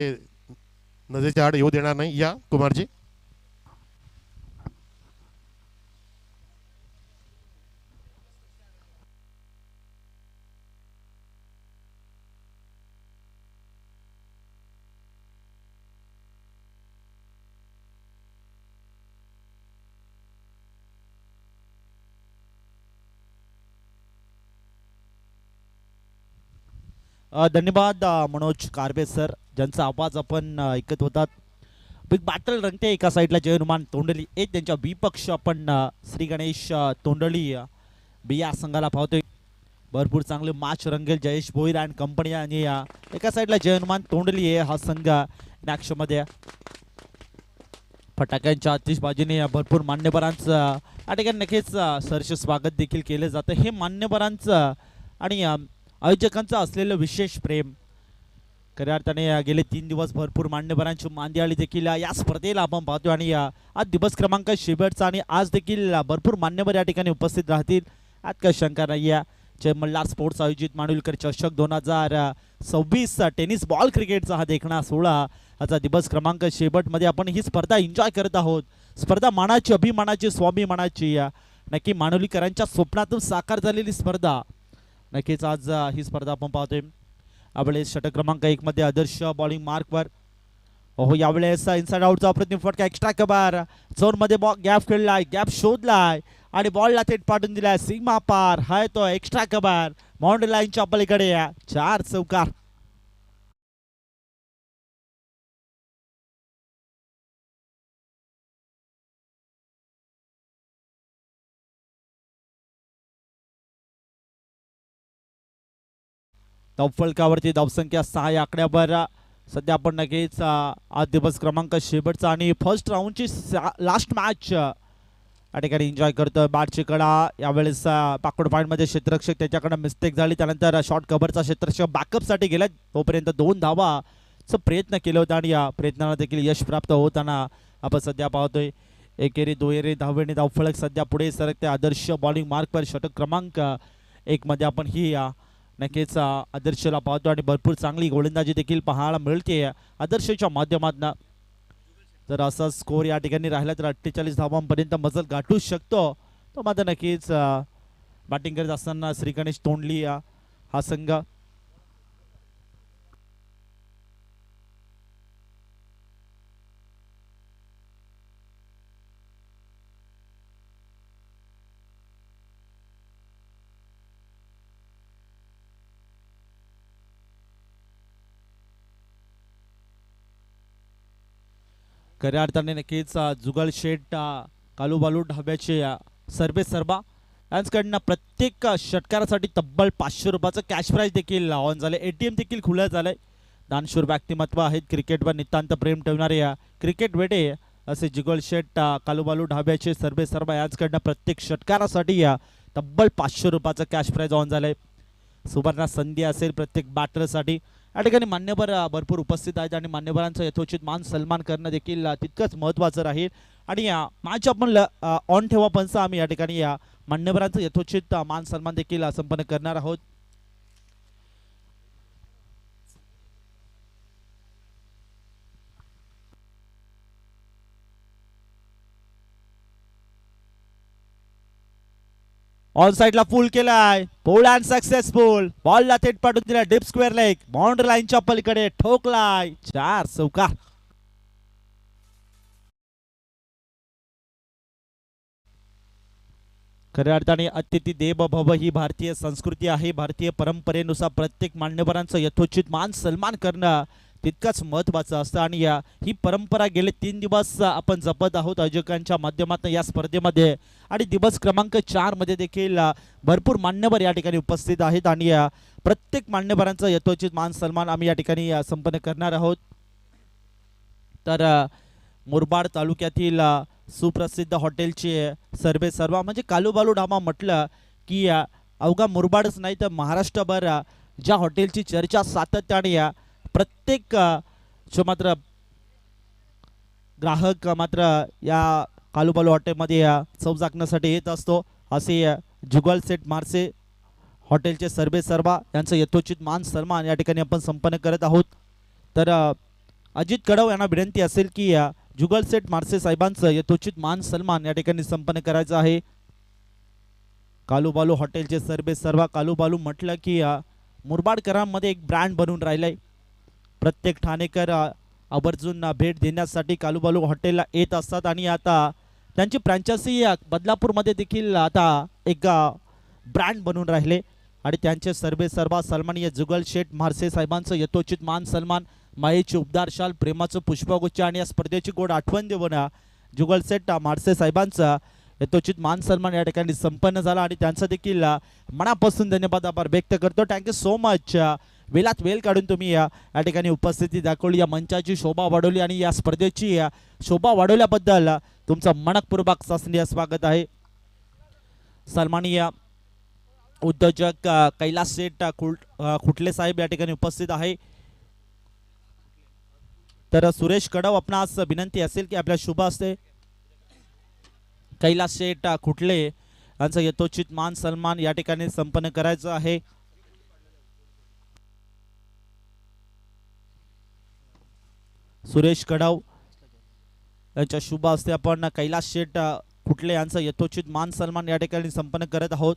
नजरेच्या आड येऊ देणार नाही. या कुमारजी. धन्यवाद मनोज कारबे सर, ज्यांचा आवाज आपण ऐकत होतात. बिग बॅटल रंगते. एका साईडला जय हनुमान तोंडली, एक त्यांच्या विपक्ष आपण श्री गणेश तोंडली बी या संघाला पाहतोय. भरपूर चांगले मॅच रंगेल. जयेश भोईर अँड कंपनी आणि एका साईडला जय हनुमान तोंडली आहे हा संघ मध्ये. फटाक्यांच्या आतिषबाजीने भरपूर मान्यवरांचं या ठिकाणी नक्कीच सरसे स्वागत देखील केलं जातं. हे मान्यवरांचं आणि आयोजकांचं असलेलं विशेष प्रेम. खऱ्या अर्थाने गेले 3 दिवस भरपूर मान्यवरांची मांदियाळी देखील या स्पर्धेला आपण पाहतो आणि आज दिवस क्रमांक शेवटचा आणि आज देखील भरपूर मान्यवर या ठिकाणी उपस्थित राहतील. आज काही शंका नाही आहे. जय मल्हार स्पोर्ट्स आयोजित मांडुलकर चषक 2026 टेनिस बॉल क्रिकेटचा हा देखणा सोहळा आजचा दिवस क्रमांक शेवटमध्ये आपण ही स्पर्धा एन्जॉय करत आहोत. स्पर्धा मानाची, अभिमानाची, स्वाभिमानाची, नक्की मांडुलीकरांच्या स्वप्नातून साकार झालेली स्पर्धा. नक्कीच आज ही स्पर्धा आपण पाहतोय. यावेळेस षटक क्रमांक 1 मध्ये आदर्श बॉलिंग मार्कवर. हो, यावेळेस इनसाइड आउटचा अप्रतिम फटका, एक्स्ट्रा कव्हर, झोन मध्ये गॅप खेळलाय, गॅप शोधलाय आणि बॉलला थेट पाठवून दिलाय सीमा पार. हाय तो एक्स्ट्रा कव्हर, बाउंड्री लाईनच्या पलीकडे 4 चौकार. धावफलकावरती धावसंख्या 6 या आकड्यावर सध्या आपण नक्कीच आज दिवस क्रमांक शेवटचा आणि फर्स्ट राऊंडची लास्ट मॅच या ठिकाणी एन्जॉय करतोय. बॅटची कडा यावेळेस पाकोड पॉईंटमध्ये क्षेत्ररक्षक त्याच्याकडे मिस्टेक झाली, त्यानंतर शॉर्ट कव्हरचा क्षेत्ररक्षक बॅकअपसाठी गेला. तोपर्यंत 2 धावाचा प्रयत्न केला होता आणि या प्रयत्नाला देखील यश प्राप्त होताना आपण सध्या पाहतोय. एकेरी दुहेरी धावेने धावफलक सध्या पुढे सरकते. आदर्श बॉलिंग मार्कवर षटक क्रमांक 1 मध्ये आपण ही नक्कीच आदर्शला पाहतो आणि भरपूर चांगली गोलंदाजी देखील पाहायला मिळते आदर्शच्या माध्यमातून. जर असा स्कोर या ठिकाणी राहिला तर 48 धावांपर्यंत मजल गाठू शकतो. तो मात्र नक्कीच बॅटिंग करत असताना श्री गणेश तोंडली हा संघ. खऱ्या अर्थाने नक्कीच जुगल शेट कालूबालू ढाब्याचे सर्वे सर्वा यांच्याकडनं प्रत्येक षटकारासाठी तब्बल 500 रुपयाचं कॅश प्राईज देखील ऑन झाले. ATM देखील खुलं झालंय. दानशूर व्यक्तिमत्व आहेत, क्रिकेटवर नितांत प्रेम ठेवणारे क्रिकेट वेडे असे जुगल शेट कालूबालू ढाब्याचे सर्वे सर्वा यांच्याकडनं प्रत्येक षटकारासाठी तब्बल 500 रुपयाचं कॅश प्राईज ऑन झालंय. सुवर्ण संधी असेल प्रत्येक बॅटरसाठी. या ठिकाणी मान्यवर भरपूर उपस्थित आहेत आणि मान्यवरांचा यथोचित मान सन्मान करणं देखील तितकंच महत्त्वाचं राहील. आणि मॅच आपण ऑन ठेवा पंच, आम्ही या ठिकाणी मान्यवरांचं यथोचित मान सन्मान देखील संपन्न करणार आहोत. ऑन साइडला फुल केलाय, बोल्ड अँड सक्सेसफुल. बॉलला थेट पाठवून दिला डीप स्क्वेअर लेग, बाउंड्री लाईनच्या पलीकडे ठोकलाय 4 चौकार. खऱ्या अर्थाने अतिथी देव भव ही भारतीय संस्कृती आहे. भारतीय परंपरेनुसार प्रत्येक मान्यवरांचं यथोचित मान सन्मान करणं तितकंच महत्त्वाचं असतं आणि ही परंपरा गेले 3 दिवस आपण जपत आहोत आयोजकांच्या माध्यमातून या स्पर्धेमध्ये. आणि दिवस क्रमांक 4 मध्ये देखील भरपूर मान्यवर या ठिकाणी उपस्थित आहेत आणि प्रत्येक मान्यवरांचं यथोचित मान सन्मान आम्ही या ठिकाणी संपन्न करणार आहोत. तर मुरबाड तालुक्यातील सुप्रसिद्ध हॉटेलचे सर्वे सर्वा म्हणजे कालूबालू ढाबा म्हटलं की अवघा मुरबाडच नाही तर महाराष्ट्रभर ज्या हॉटेलची चर्चा सातत्याने प्रत्येक मात्र ग्राहक मात्र या कालूबालू हॉटेलमध्ये चव चाखण्यासाठी येत असतो. असे जुगल सेट मार्से हॉटेलचे सर्वे सर्वा यांचं यथोचित मान सन्मान या ठिकाणी आपण संपन्न करत आहोत. तर अजित कडव यांना विनंती असेल की जुगल सेठ मारसे साहेबांचं यथोचित मान सन्मान या ठिकाणी संपन्न करायचं आहे। कालूबालू हॉटेलचे सर्वे सर्वा कालूबालू म्हटलं की मुरबाडकरांमध्ये एक ब्रँड बनून राहिलाय। प्रत्येक ठाणेकर आवर्जून भेट देण्यासाठी कालूबालू हॉटेलला येत असतात आणि आता त्यांची फ्रँचायझी बदलापूरमध्ये देखील आता एक ब्रँड बनून राहिले आणि त्यांचे सर्वे सर्वा सन्माननीय जुगल शेठ मारसे साहेबांचं यथोचित मान सन्मान मायेची उबदार शाल प्रेमाचं पुष्पगुच्छ आणि या स्पर्धेची गोड आठवण देऊन जुगल शेठ मारसे साहेबांचा यथोचित मान सन्मान या ठिकाणी संपन्न झाला आणि त्यांचा देखील मनापासून धन्यवाद आभार व्यक्त करतो। Thank you so much. वेळात वेळ काढून तुम्ही या ठिकाणी उपस्थिती दाखवली, या मंचाची शोभा वाढवली आणि या स्पर्धेची शोभा वाढवल्याबद्दल तुमचं मनपूर्वक शासनीय स्वागत आहे। सन्माननीय उद्योजक कैलास शेठ खुटले साहेब या ठिकाणी उपस्थित आहे। तर सुरेश कडव आपणास विनंती असेल की आपल्या शुभ हस्ते कैलास शेठ खुटले यांचं यथोचित मान सन्मान या ठिकाणी संपन्न करायचं आहे। सुरेश कडव यांच्या शुभ हस्ते आपण कैलास शेठ खुटले यांचं यथोचित मान सन्मान या ठिकाणी संपन्न करत आहोत।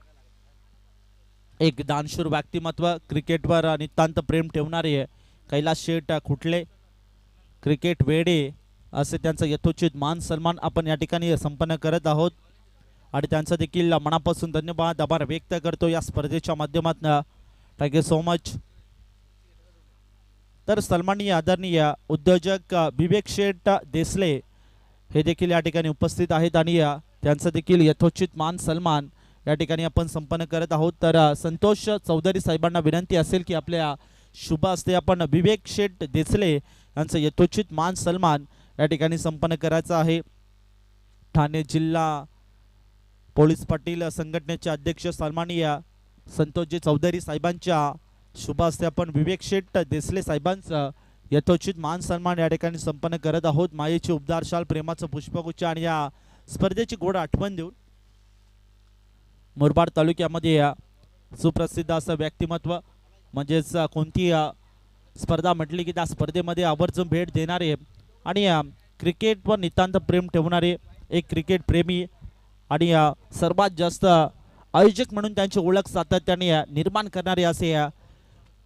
एक दानशूर व्यक्तिमत्व, क्रिकेटवर नितांत प्रेम ठेवणारे कैलास शेठ खुटले, क्रिकेट वेडे असे त्यांचं यथोचित मान सन्मान आपण या ठिकाणी संपन्न करत आहोत आणि त्यांचा देखील मनापासून धन्यवाद आभार व्यक्त करतो या स्पर्धेच्या माध्यमातून। Thank you so much. तर सन्माननीय आदरणीय उद्योजक विवेक शेठ देसले हे देखील या ठिकाणी उपस्थित आहेत आणि त्यांचं देखील यथोचित मान सन्मान या ठिकाणी आपण संपन्न करत आहोत। तर संतोष चौधरी साहेबांना विनंती असेल की आपल्या शुभ हस्ते आपण विवेक शेठ देसले यांचं यथोचित मान सन्मान या ठिकाणी संपन्न करायचं आहे। ठाणे जिल्हा पोलीस पाटील संघटनेचे अध्यक्ष सन्माननीय संतोषजी चौधरी साहेबांच्या शुभ हस्ते आपण विवेक शेठ देसले साहेबांचं यथोचित मान सन्मान या ठिकाणी संपन्न करत आहोत। मायेची उबदार शाल प्रेमाचं पुष्पगुच्छ आणि या स्पर्धेची गोड आठवण देऊन मुरबाड तालुक्यामध्ये सुप्रसिद्ध असं व्यक्तिमत्व म्हणजेच कोणती स्पर्धा म्हटली की त्या स्पर्धेमध्ये आवर्जून भेट देणारे आणि क्रिकेटवर नितांत प्रेम ठेवणारे एक क्रिकेट प्रेमी आणि सर्वात जास्त आयोजक म्हणून त्यांची ओळख सातत्याने निर्माण करणारे असे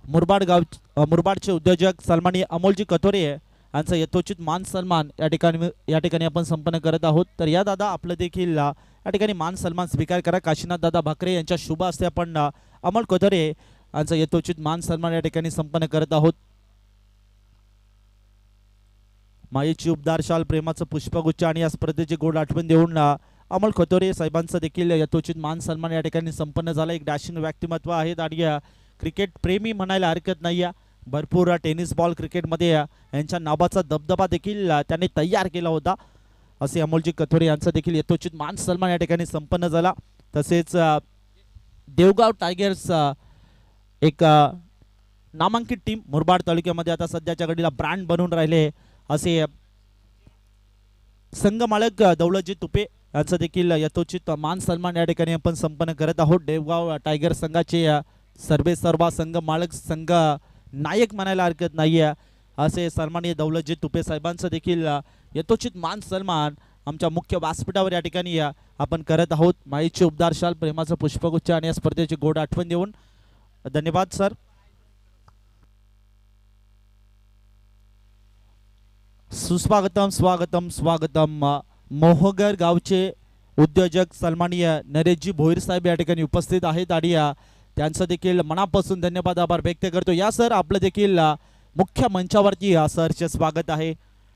मुरबाडचे उद्योजक सन्माननीय अमोलजी कथोरे यांचा यथोचित मान सन्मान या ठिकाणी आपण संपन्न करत आहोत। तर या दादा आपलं देखील या ठिकाणी मान सन्मान स्वीकार करा। काशीनाथ दादा भाकरे यांच्या शुभ हस्ते आपण अमोल कथोरे यांचा यथोचित मान सन्मान या ठिकाणी संपन्न करत आहोत। मायेची उबदार शाल प्रेमाचं पुष्पगुच्छ आणि या स्पर्धेची गोड आठवण देऊन अमोल खोतोरे साहेबांचं देखील यथोचित मान सन्मान या ठिकाणी संपन्न झाला। एक डॅशिंग व्यक्तिमत्व आहेत आणि क्रिकेट प्रेमी म्हणायला हरकत नाही। भरपूर टेनिस बॉल क्रिकेटमध्ये यांच्या नावाचा दबदबा देखील त्यांनी तयार केला होता असे अमोलजी कथोरे यांचा देखील यथोचित मान सन्मान या ठिकाणी संपन्न झाला। तसेच देवगाव टायगर्स एक नामांकित टीम मुरबाड तालुक्यामध्ये आता सध्याच्या घडीला ब्रँड बनून राहिले असे संघ मालक दौलतजी तुपे यांचा देखील यथोचित मान सन्मान या ठिकाणी आपण संपन्न करत आहोत। देवगाव टायगर संघाचे सर्वे सर्वा संघ मालक संघ नायक म्हणायला हरकत नाही असे सन्माननीय दौलतजी तुपे साहेबांचं देखील यथोचित मान सन्मान आमच्या मुख्य व्यासपीठावर या ठिकाणी आपण करत आहोत। माईची उबदार शाल प्रेमाचं पुष्पगुच्छ आणि या स्पर्धेची गोड आठवण देऊन धन्यवाद सर। सुस्वागतम स्वागतम स्वागतम। मोहगर गावचे उद्योजक सन्माननीय नरेशजी भोईर साहेब या ठिकाणी उपस्थित आहेत आणि त्यांचं देखील मनापासून धन्यवाद आभार व्यक्त करतो। या सर आपलं देखील मुख्य मंचावरती सरचे स्वागत आहे।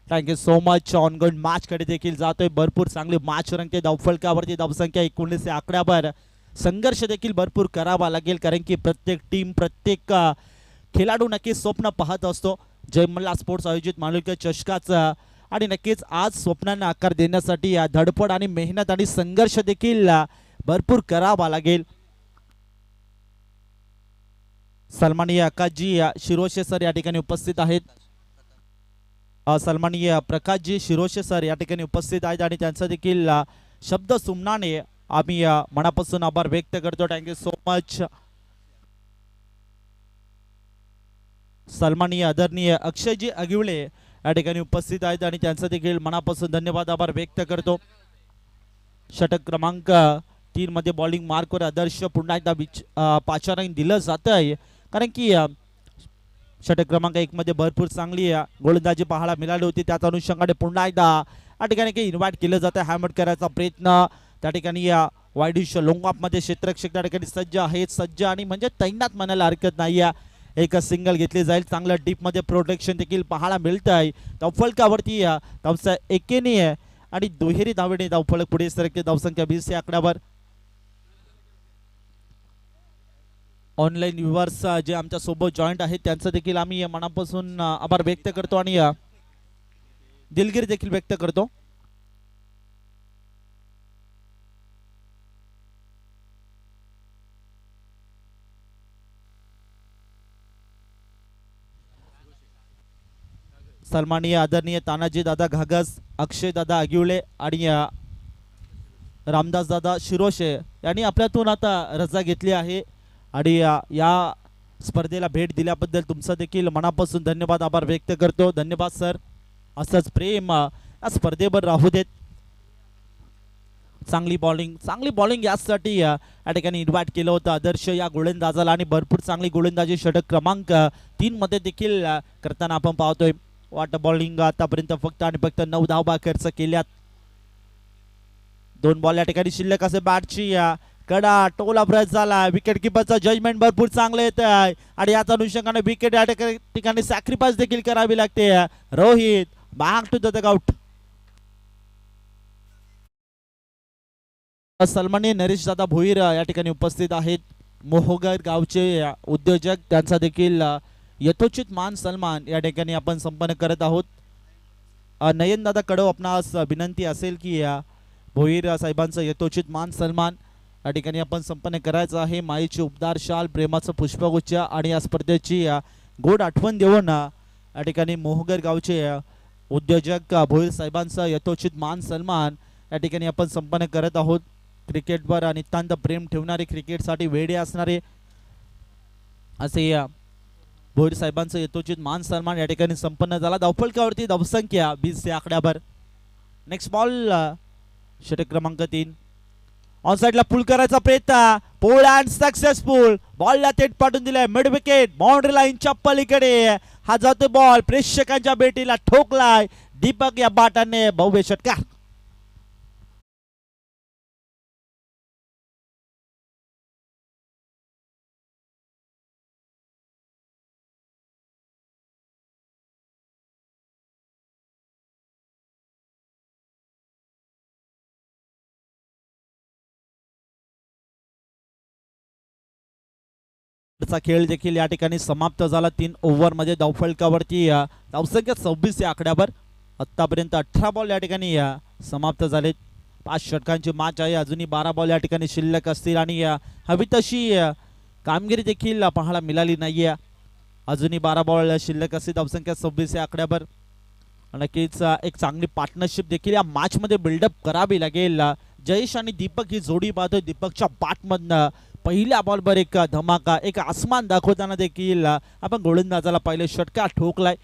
Thank you so much. Ongoing match कडे देखील जातोय, भरपूर चांगली मॅच रंगते। धावफलकावरती धावसंख्या 19 या आकड्यावर संघर्ष देखील भरपूर करावा लागेल कारण की प्रत्येक टीम प्रत्येक खेळाडू नक्कीच स्वप्न पाहत असतो जयमल्ला स्पोर्ट्स आयोजित मालुक्य चषकाचं आणि नक्कीच आज स्वप्नांना आकार देण्यासाठी धडपड आणि मेहनत आणि संघर्ष देखील भरपूर करावा लागेल। सन्माननीय आकाशजी शिरोशे सर या ठिकाणी उपस्थित आहेत। सन्माननीय प्रकाशजी शिरोशे सर या ठिकाणी उपस्थित आहेत आणि त्यांचा देखील शब्द सुमनाने आम्ही मनापासून आभार व्यक्त करतो। Thank you so much. सन्माननीय आदरणीय अक्षयजी अगिवळे या ठिकाणी उपस्थित आहेत आणि त्यांचा देखील मनापासून धन्यवाद आभार व्यक्त करतो. षटक क्रमांक 3 मध्ये बॉलिंग मार्कवर आदर्श पुन्हा एकदा पाचारण दिलं जात आहे, कारण की षटक क्रमांक 1 मध्ये भरपूर चांगली गोलंदाजी पाहायला मिळाली होती. त्याच अनुषंगाने पुन्हा एकदा या ठिकाणी काही इन्व्हाइट केलं जातं. हॅमर करायचा प्रयत्न त्या ठिकाणी वाईडिश लोंग मध्ये क्षेत्ररक्षक त्या ठिकाणी सज्ज आहेत, सज्ज आणि म्हणजे तैनात म्हणायला हरकत नाही. एक सिंगल घेतली जाईल. चांगलं डीप मध्ये प्रोटेक्शन देखील पाहायला मिळत आहे. धावफलकावरती धावसा एकेने आहे आणि दुहेरी धावेने धावफलक पुढे सरकते. धावसंख्या 20 या आकड्यावर. ऑनलाईन व्ह्युअर्स जे आमच्या सोबत जॉईंट आहेत त्यांचं देखील आम्ही मनापासून आभार व्यक्त करतो आणि दिलगिरी देखील व्यक्त करतो. सन्माननीय आदरणीय तानाजी दादा घागस, अक्षय दादा आगिवळे आणि रामदास दादा शिरोशे यांनी आपल्यातून आता रजा घेतली आहे आणि या स्पर्धेला भेट दिल्याबद्दल तुमचा देखील मनापासून धन्यवाद आभार व्यक्त करतो. धन्यवाद सर. असंच प्रेम या स्पर्धेवर राहू देत. चांगली बॉलिंग यासाठी या ठिकाणी इन्व्हाइट केलं होतं आदर्श या गोलंदाजाला आणि भरपूर चांगली गोलंदाजी षटक क्रमांक 3 मध्ये देखील करताना आपण पाहतोय. वाट बॉलिंग आतापर्यंत फक्त आणि फक्त 9 धावा खर्च केल्यात. 2 बॉल या ठिकाणी शिल्लक असे बॅटची कडा टोला ब्रश झाला. विकेट किपरचा जजमेंट भरपूर चांगलं येत आहे आणि याच अनुषंगाने विकेट या ठिकाणी सॅक्रिफाईस देखील करावी लागते. Rohit back to the dugout. सन्माननीय नरेश दादा भोईर या ठिकाणी उपस्थित आहेत. मोहगर गावचे उद्योजक, त्यांचा देखील यथोचित मान सन्मान या ठिकाणी आपण संपन्न करत आहोत. नयन दादा कडव आपणास विनंती असेल की भोईर साहेबांचं यथोचित मान सन्मान या ठिकाणी आपण संपन्न करायचं आहे. माईची उपदार शाल, प्रेमाचं पुष्पगुच्छ आणि या स्पर्धेची गोड आठवण देऊन या ठिकाणी मोहगर गावचे उद्योजक भोईर साहेबांचं यथोचित मान सन्मान या ठिकाणी आपण संपन्न करत आहोत. क्रिकेटवर नितांत प्रेम ठेवणारे, क्रिकेटसाठी वेडे असणारे असे भोईर साहेबांचं यथोचित मान सन्मान या ठिकाणी संपन्न झाला. धावफलकावरती धावसंख्या 20 या आकड्यावर. नेक्स्ट बॉल षटक क्रमांक 3. ऑन साइडला पुल करायचा प्रयत्न, पोल अँड सक्सेसफुल. बॉलला थेट पाठवून दिलाय मिड विकेट, बाउंड्री लाईनच्या पलीकडे हा जातो बॉल. प्रेक्षकांच्या भेटीला ठोकलाय दीपक या बाटाने भव्य षटकार. खेळ देखील या ठिकाणी समाप्त झाला. 3 ओव्हर मध्ये धावफलकावरती धावसंख्या 26 या आकड्यावर. आतापर्यंत 18 बॉल या ठिकाणी समाप्त झालेत. 5 षटकांची मॅच आहे. अजूनही 12 बॉल या ठिकाणी शिल्लक असतील आणि हवी तशी कामगिरी देखील पाहायला मिळाली नाहीये. अजूनही 12 बॉल शिल्लक असतील. धावसंख्या 26 या आकड्यावर. नक्कीच एक चांगली पार्टनरशिप देखील या मॅच मध्ये बिल्डअप करावी लागेल. जयेश आणि दीपक ही जोडी पाहतोय. दीपकच्या बॅटमधनं पहिल्या बॉलवर एक धमाका, एक आसमान दाखवताना देखील आपण गोलंदाजाला पहिले षटकार ठोकलाय.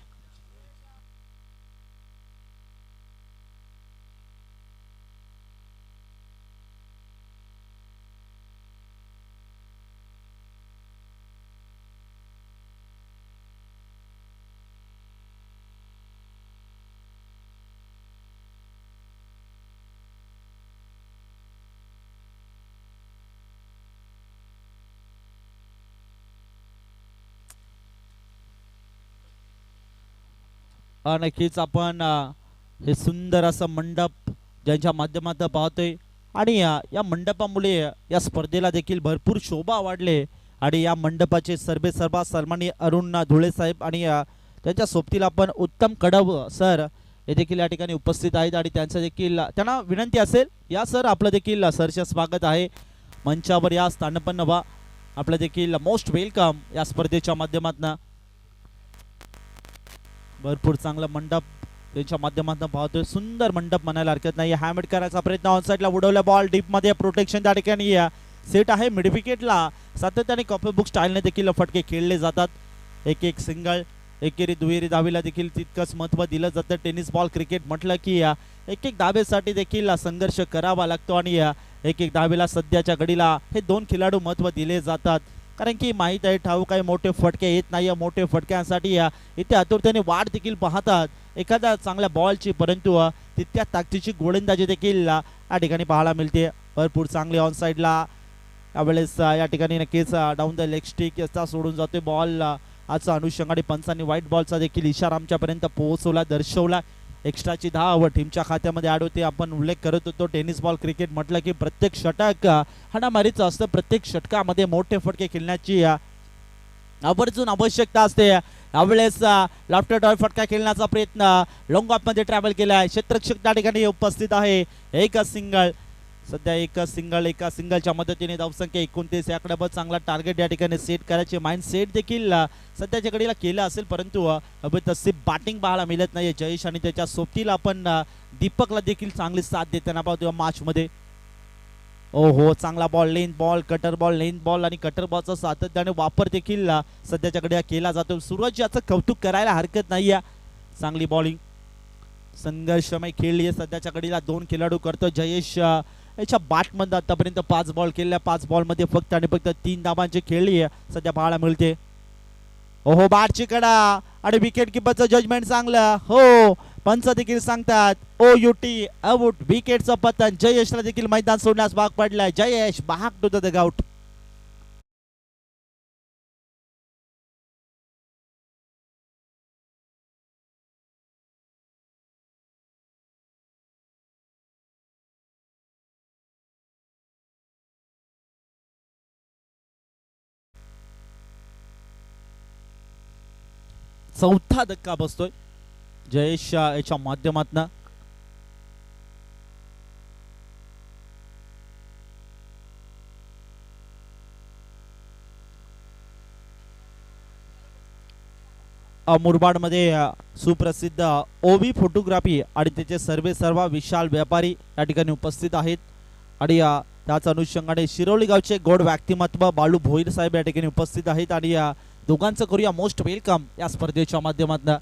नक्कीच आपण हे सुंदर असं मंडप ज्यांच्या माध्यमातून पाहतोय आणि या मंडपामुळे या स्पर्धेला देखील भरपूर शोभा वाढले आणि या मंडपाचे सर्वेसर्वा सन्माननीय अरुण धुळे साहेब आणि त्यांच्या सोबतीला आपण उत्तम कडव सर हे देखील या ठिकाणी उपस्थित आहेत आणि त्यांचं देखील त्यांना विनंती असेल या सर आपलं देखील सरचे स्वागत आहे. मंचावर या स्थानपन्न व्हा. आपलं देखील मोस्ट वेलकम या स्पर्धेच्या माध्यमातून. भरपूर चांगला मंडप त्यांच्या माध्यमातून पाहतोय. सुंदर मंडप म्हणायला हरकत नाही. हॅमर करायचा प्रयत्न, ऑन साइडला उडवला बॉल डीप मध्ये. प्रोटेक्शन त्या ठिकाणी सेट आहे. मिड विकेटला सातत्याने कॉपी बुक स्टाईलने देखील फटके खेळले जातात. एक सिंगल एकेरी दुहेरी धावेला देखील तितकंच महत्त्व दिलं जातं. टेनिस बॉल क्रिकेट म्हटलं की एक एक धावेसाठी देखील संघर्ष करावा लागतो आणि एक एक धावेला सध्याच्या घडीला हे दोन खेळाडू महत्त्व दिले जातात. कारण की माहीत आहे ठाऊक आहे मोठे फटके येत नाही. मोठे फटक्यांसाठी इथे आतुरतेने वाट देखील पाहतात एखाद्या चांगल्या बॉलची, परंतु तितक्या ताकदीची गोलंदाजी देखील या ठिकाणी पाहायला मिळते. भरपूर चांगली ऑन साईडला यावेळेस या ठिकाणी नक्कीच डाऊन द लेग स्टिक याचा सोडून जातोय बॉल. आजचा अनुषंगाने पंचांनी व्हाईट बॉलचा देखील इशारा आमच्यापर्यंत पोहोचवला, दर्शवला. एक्स्ट्राची धाव टीमच्या खात्यामध्ये ॲड होते. आपण उल्लेख करत होतो टेनिस बॉल क्रिकेट म्हटलं की प्रत्येक षटक हाणामारीचं असतं. प्रत्येक षटकामध्ये मोठे फटके खेळण्याची आवर्जून आवश्यकता असते. यावेळेस लॉफ्टर टॉय फटका खेळण्याचा प्रयत्न लॉंग ऑफ मध्ये ट्रॅव्हल केलाय. क्षेत्ररक्षक त्या ठिकाणी उपस्थित आहे. एक सिंगल, सध्या एक सिंगल, एका सिंगलच्या मदतीने धावसंख्या 29 याकडे बघ चांगला टार्गेट या ठिकाणी सेट करायचे माइंड सेट देखील सध्याच्या घडीला केलं असेल, परंतु अभी तशी बॅटिंग पाहायला मिळत नाही. जयेश आणि त्याच्या सोबतीला आपण दीपकला देखील चांगली साथ देताना पाहतो मॅच मध्ये. हो चांगला ball, length ball, cutter ball, length ball आणि कटर बॉलचा सातत्याने वापर देखील सध्याच्या घडीला केला जातो. सूरज याचं कौतुक करायला हरकत नाही. चांगली बॉलिंग, संघर्षमय खेळली आहे सध्याच्या घडीला. दोन खेळाडू करतो. जयेश याच्या बॅटमध्ये आतापर्यंत 5 बॉल केल्या. 5 बॉलमध्ये फक्त आणि फक्त 3 धावांची खेळली सध्या पाहायला मिळते. हो बॅटची कडा आणि विकेट किपरचं जजमेंट चांगलं. हो पंच देखील सांगतात ओ युटी आउट, विकेटचं पतन. जयेशला देखील मैदान सोडण्यास भाग पडलाय. Jayesh back to the dugout. चौथा धक्का बसतोय जयेश याच्या माध्यमातून. मुरबाडमध्ये सुप्रसिद्ध ओवी फोटोग्राफी आणि त्याचे सर्वा विशाल व्यापारी या ठिकाणी उपस्थित आहेत. आणि त्याच अनुषंगाने शिरोली गावचे गोड व्यक्तिमत्व बाळू भोईर साहेब या ठिकाणी उपस्थित आहेत. आणि दोघांचं करूया मोस्ट वेलकम या स्पर्धेच्या माध्यमातून.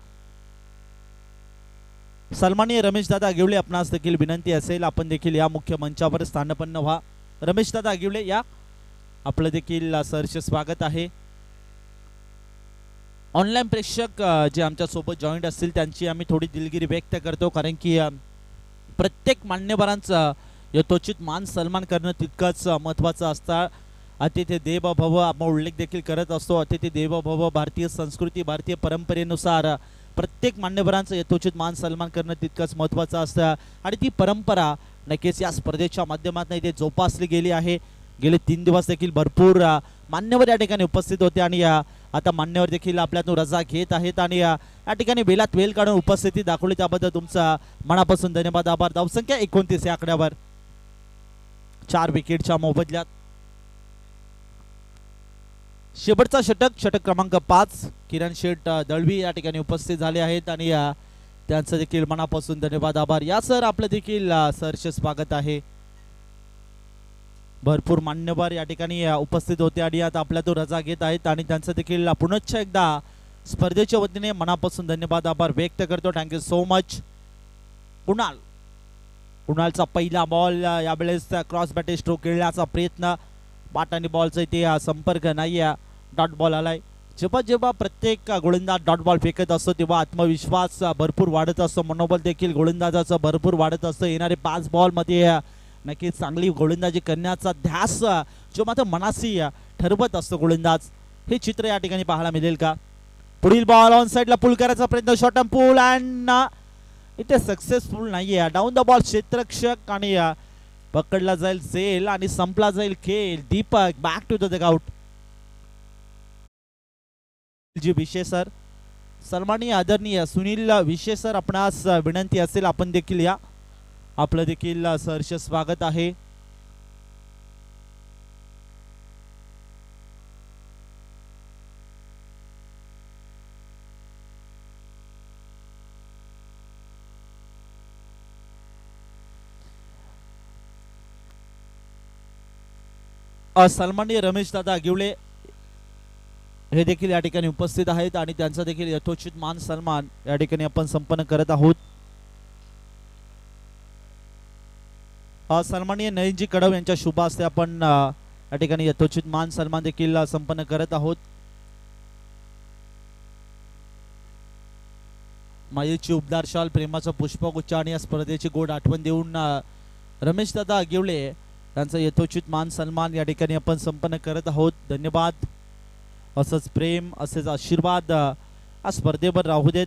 सन्माननीय रमेश दादा गिवळे, आपणास देखील विनंती असेल आपण देखील या मुख्य मंचावर स्थानपन्न व्हा. रमेश दादा गिवळे या, आपलं देखील सहर्ष स्वागत आहे. ऑनलाईन प्रेक्षक जे आमच्या सोबत जॉईंट असतील त्यांची आम्ही थोडी दिलगिरी व्यक्त करतो, कारण की प्रत्येक मान्यवरांचा यथोचित मान सन्मान करणं तितकंच महत्त्वाचं असतं. अतिथी देवो भव आपण उल्लेख देखील करत असतो. अतिथी देवो भव, भारतीय संस्कृती, भारतीय परंपरेनुसार प्रत्येक मान्यवरांचं यथोचित मान सन्मान करणं तितकंच महत्त्वाचं असतं. आणि ती परंपरा नक्कीच या स्पर्धेच्या माध्यमातून इथे जोपासली गेली आहे. गेले 3 दिवस देखील भरपूर मान्यवर या ठिकाणी उपस्थित होते आणि आता मान्यवर देखील आपल्यातून रजा घेत आहेत आणि या ठिकाणी वेळात वेळ काढून उपस्थिती दाखवली त्याबद्दल तुमचा मनापासून धन्यवाद, आभार. धावसंख्या 29 या आकड्यावर 4 विकेटच्या मोबदल्यात. शेवटचा षटक क्रमांक 5 किरण शेठ दळवी या ठिकाणी उपस्थित झाले आहेत आणि त्यांचं देखील मनापासून धन्यवाद, आभार. या सर आपलं देखील सहर्ष स्वागत आहे. भरपूर मान्यवर या ठिकाणी उपस्थित होते आणि आता आपल्यातून रजा घेत आहेत आणि त्यांचं देखील पुनश्च एकदा स्पर्धेच्या वतीने मनापासून धन्यवाद, आभार व्यक्त करतो. Thank you so much. कुणालचा पहिला बॉल यावेळेस क्रॉस बॅटे स्ट्रोक खेळण्याचा प्रयत्न, बॅट आणि बॉलचा इथे संपर्क नाही. डॉट बॉल आलाय. जेव्हा जेव्हा प्रत्येक गोलंदाज डॉट बॉल फेकत असतो तेव्हा आत्मविश्वास भरपूर वाढत असतो, मनोबल देखील गोलंदाजाचं भरपूर वाढत असतं. येणारे 5 बॉलमध्ये नक्कीच चांगली गोलंदाजी करण्याचा ध्यास जो मात्र मनासी ठरवत असतो गोलंदाज, हे चित्र या ठिकाणी पाहायला मिळेल का? पुढील बॉल ऑन साइडला पुल करायचा प्रयत्न, शॉर्ट टर्म पुल अँड इथे सक्सेसफुल नाहीये. डाऊन द बॉल क्षेत्ररक्षक आणि पकडला जाईल झेल आणि संपला जाईल खेळ. Deepak back to the dugout. जी विशे सर, सन्माननीय आदरणीय सुनील विशे सर, आपणास विनंती असेल आपण देखील या, आपलं देखील सहर्ष स्वागत आहे. सन्माननीय रमेश दादा गिवळे, हे देखील या ठिकाणी उपस्थित आहेत आणि त्यांचा देखील यथोचित मान सन्मान या ठिकाणी आपण संपन्न करत आहोत. सन्माननीय नयनजी कडव यांच्या शुभ हस्ते आपण या ठिकाणी यथोचित मान सन्मान देखील संपन्न करत आहोत. मायेची उबदार शाल, प्रेमाचा पुष्पगुच्छ आणि या स्पर्धेची गोड आठवण देऊन रमेश दादा अगिवळे यांचा यथोचित मान सन्मान या ठिकाणी आपण संपन्न करत आहोत. धन्यवाद. असंच प्रेम, असेच आशीर्वाद या स्पर्धेवर राहू देत.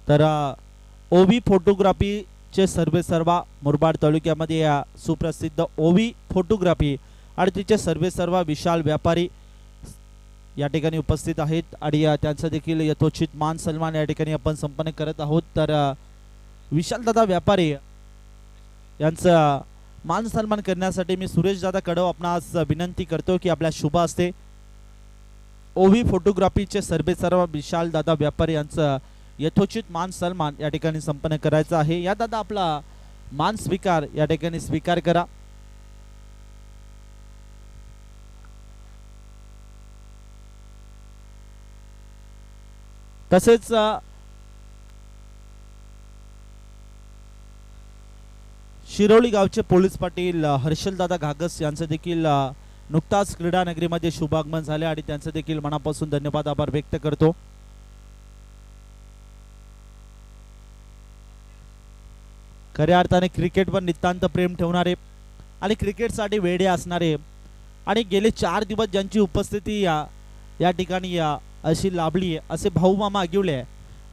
तर ओवी फोटोग्राफीचे सर्वेसर्वा मुरबाड तालुक्यामध्ये या सुप्रसिद्ध ओवी फोटोग्राफी आणि तिचे सर्वेसर्वा विशाल व्यापारी या ठिकाणी उपस्थित आहेत आणि त्यांचा देखील यथोचित मान सन्मान या ठिकाणी आपण संपन्न करत आहोत. तर विशाल दादा व्यापारी यांचा मान सन्मान करण्यासाठी मी सुरेश दादा कडव आपणास विनंती करतो की आपल्या शुभ हस्ते ओवी फोटोग्राफीचे सर्वेसर्वा विशाल दादा व्यापारी यांचा यथोचित मान सन्मान या ठिकाणी संपन्न करायचा आहे. या दादा आपला मान स्वीकार या ठिकाणी स्वीकार करा. तसेच शिरोळी गावचे पोलीस पाटील हर्षल दादा घागस यांचे देखील नुकताच क्रीडा नगरीमध्ये शुभागमन झाले आणि त्यांचे देखील मनापासून धन्यवाद आभार व्यक्त करतो. खऱ्या अर्थाने क्रिकेटवर नितांत प्रेम ठेवणारे आणि क्रिकेटसाठी वेडे असणारे आणि गेले 4 दिवस ज्यांची उपस्थिती या ठिकाणी अशी लाभली असे भाऊ मामा अगिवले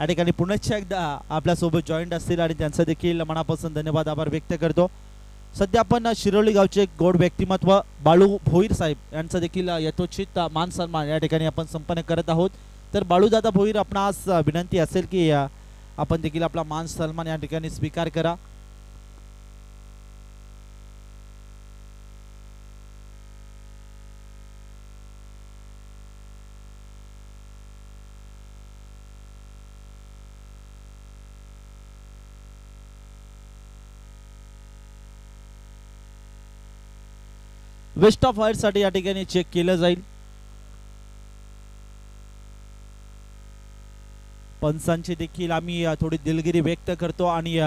या ठिकाणी पुन्हा एकदा आपल्यासोबत जॉईंट असतील आणि त्यांचा देखील मनापासून धन्यवाद आभार व्यक्त करतो. सध्या आपण शिरोळी गावचे गोड व्यक्तिमत्व बाळू भोईर साहेब यांचा देखील यथोचित मान सन्मान या ठिकाणी आपण संपन्न करत आहोत. तर बाळूदादा भोईर आपणास विनंती असेल की आपण देखील आपला मान सन्मान या ठिकाणी स्वीकार करा. वेस्ट ऑफ फायर साठी या ठिकाणी चेक केलं जाईल. पंचांची देखील आम्ही थोडी दिलगिरी व्यक्त करतो आणि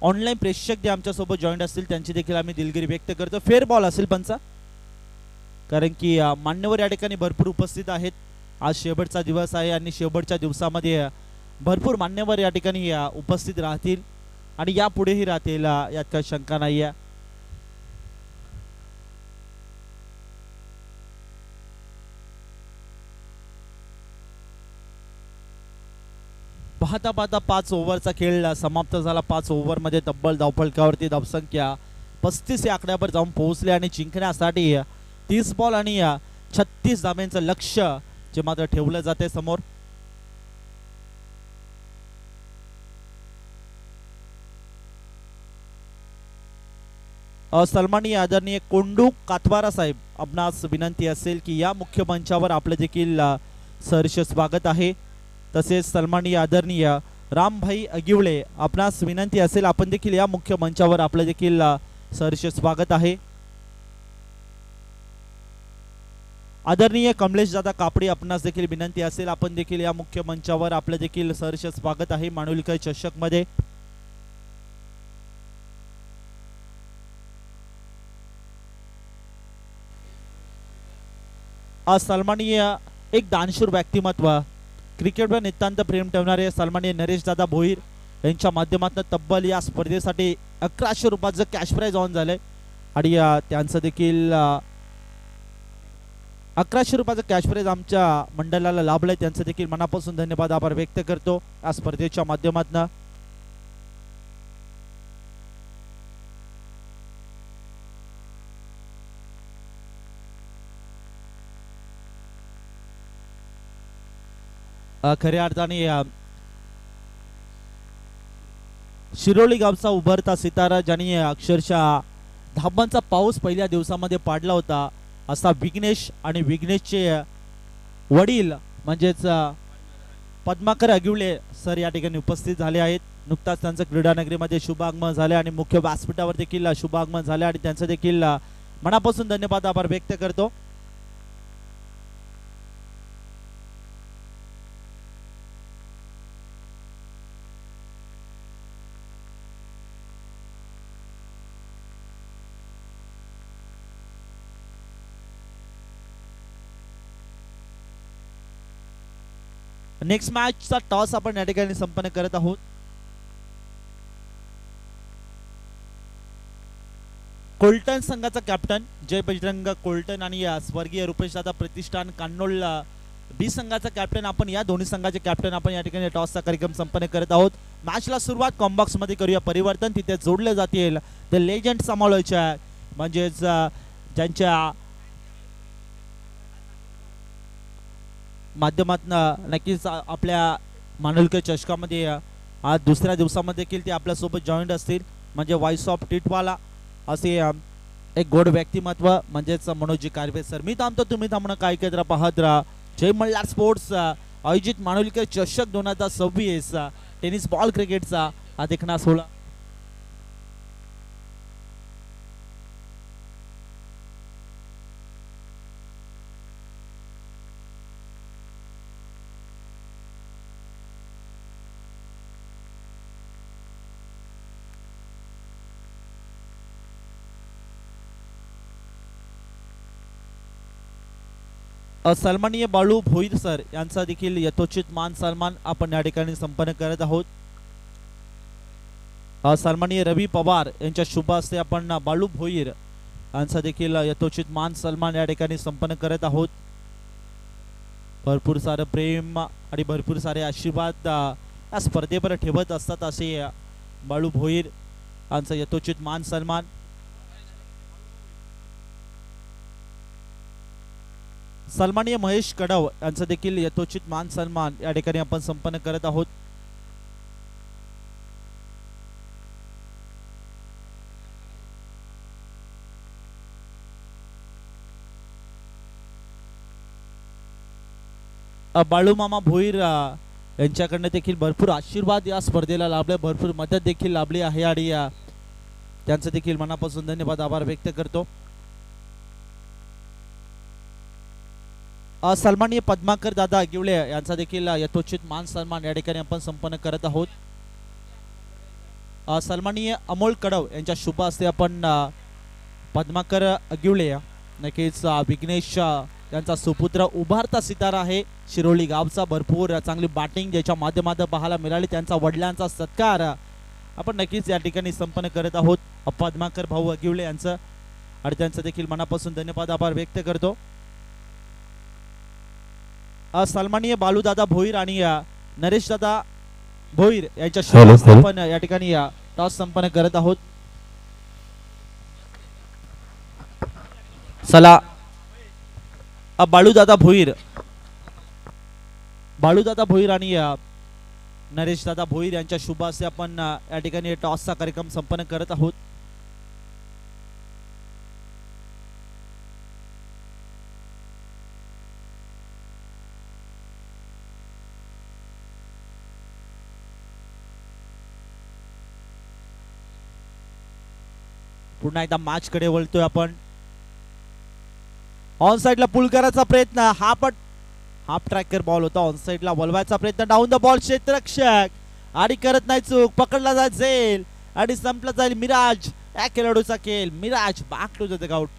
ऑनलाईन प्रेक्षक जे आमच्या सोबत जॉईंट असतील त्यांची देखील आम्ही दिलगिरी व्यक्त करतो. फेअर बॉल असेल पंचा, कारण की मान्यवर या ठिकाणी भरपूर उपस्थित आहेत. आज शेवटचा दिवस आहे आणि शेवटच्या दिवसामध्ये भरपूर मान्यवर या ठिकाणी उपस्थित राहतील आणि यापुढेही राहतील, यात काही शंका नाही आहे. पाहता पाहता 5 ओव्हरचा खेळ समाप्त झाला. 5 ओव्हरमध्ये तब्बल धावफलकावरती धावसंख्या 35 या आकड्यावर जाऊन पोहोचले आणि जिंकण्यासाठी 30 बॉल आणि 36 धाब्यांचं लक्ष्य जे मात्र ठेवलं जाते समोर. सन्माननीय आदरणीय कोंडू कातवारा साहेब आपणास विनंती असेल की या मुख्य मंचावर आपलं देखील सहर्ष स्वागत आहे. तसेच सन्माननीय आदरणीय रामभाई अगिवळे आपणास विनंती असेल आपण देखील या मुख्य मंचावर आपलं देखील सहर्ष स्वागत आहे. आदरणीय कमलेश दादा कापडी आपणास देखील विनंती असेल आपण देखील या मुख्य मंचावर आपलं देखील सहर्ष स्वागत आहे. मानुलकर चषक मध्ये सन्माननीय एक दानशूर व्यक्तिमत्व, क्रिकेटवर नितांत प्रेम ठेवणारे सन्माननीय नरेश दादा भोईर यांच्या माध्यमातून तब्बल या स्पर्धेसाठी 1100 रुपयाचं कॅश प्राइज ऑन झालंय आणि त्यांचं देखील 1100 रुपयाचं कॅश प्राइज आमच्या मंडळाला लाभलंय. त्यांचं देखील मनापासून धन्यवाद आभार व्यक्त करतो या स्पर्धेच्या माध्यमातून. खऱ्या अर्थाने शिरोळी गावचा उभरता सितारा ज्यांनी अक्षरशः धाबांचा पाऊस पहिल्या दिवसामध्ये पाडला होता असा विघ्नेश आणि विघ्नेशचे वडील म्हणजेच पद्माकर अगिवळे सर या ठिकाणी उपस्थित झाले आहेत. नुकताच त्यांचं क्रीडा नगरीमध्ये शुभागमन झाले आणि मुख्य व्यासपीठावर देखील शुभागमन झाले आणि त्यांचं देखील मनापासून धन्यवाद आभार व्यक्त करतो. नेक्स्ट मॅचचा टॉस आपण या ठिकाणी संपन्न करत आहोत. कोलटन संघाचा कॅप्टन जय बजरंग कोलटन आणि स्वर्गीय रुपेशदादा प्रतिष्ठान कान्नोल बी संघाचा कॅप्टन आपण या दोन्ही संघाचे कॅप्टन आपण या ठिकाणी टॉसचा कार्यक्रम संपन्न करत आहोत. मॅचला सुरुवात कॉम्बॉक्स मध्ये करूया. परिवर्तन तिथे जोडले जातील ते लेजंड सांभाळायचे म्हणजेच ज्यांच्या माध्यमातून नक्कीच आपल्या मांडुरकर चषकामध्ये आज दुसऱ्या दिवसामध्ये देखील ते आपल्यासोबत जॉईंट असतील म्हणजे व्हॉइस ऑफ टिटवाला असे एक गोड व्यक्तिमत्व म्हणजेच मनोजी कारवे सर. मी थांबतो, तुम्ही थांबणं काय केंद्र पाहत राहा. जय मल्हार स्पोर्ट्स आयोजित मांडुरकर चषक 2026 टेनिस बॉल क्रिकेटचा हा देखणा सोहळा. सन्माननीय बाळू भोईर सर यांचा देखील यथोचित मान सन्मान आपण या ठिकाणी संपन्न करत आहोत. सन्माननीय रवी पवार यांच्या शुभ हस्ते आपण बाळू भोईर यांचा देखील यथोचित मान सन्मान या ठिकाणी संपन्न करत आहोत. भरपूर सारे प्रेम आणि भरपूर सारे आशीर्वाद या स्पर्धेवर ठेवत असतात असे बाळू भोईर यांचा यथोचित मान सन्मान. सन्माननीय महेश कडव यांचा देखील यथोचित मान सन्मान या ठिकाणी आपण संपन्न करत आहोत. बाळू मामा भोईर यांच्याकडनं देखील भरपूर आशीर्वाद या स्पर्धेला लाभले, भरपूर मदत देखील लाभली आहे आणि त्यांचं देखील मनापासून धन्यवाद आभार व्यक्त करतो. सन्माननीय पद्माकर दादा अगिवळे यांचा देखील यथोचित मान सन्मान या ठिकाणी आपण संपन्न करत आहोत. सन्माननीय अमोल कडव यांच्या शुभ हस्ते आपण पद्माकर अगिवळे नक्कीच विघ्नेश यांचा सुपुत्र उभारता सितारा आहे शिरोली गावचा, भरपूर चांगली बॅटिंग ज्याच्या माध्यमातून पाहायला मिळाली, त्यांचा वडिलांचा सत्कार आपण नक्कीच या ठिकाणी संपन्न करत आहोत. पद्माकर भाऊ अगिवळे यांचं आणि त्यांचं देखील मनापासून धन्यवाद आभार व्यक्त करतो. सन्माननीय बालूदादा भोईर आणि नरेश दादा भोईर यांच्या शुभ आपण या ठिकाणी टॉस संपन्न करत आहोत. चला बालूदादा भोईर आणि नरेश दादा भोईर यांच्या शुभ हस्ते आपण या ठिकाणी टॉसचा कार्यक्रम संपन्न करत आहोत. पुन्हा एकदा मॅच कडे वळतोय आपण. ऑन साइडला पुल करायचा प्रयत्न, हाफ ट्रॅकर बॉल होता, ऑन साइडला वळवायचा प्रयत्न, डाऊन द बॉल क्षेत्ररक्षक आणि करत नाही चूक, पकडला जाईल आणि संपला जाईल मिराज या खेळाडूचा खेळ. Miraj back to the out.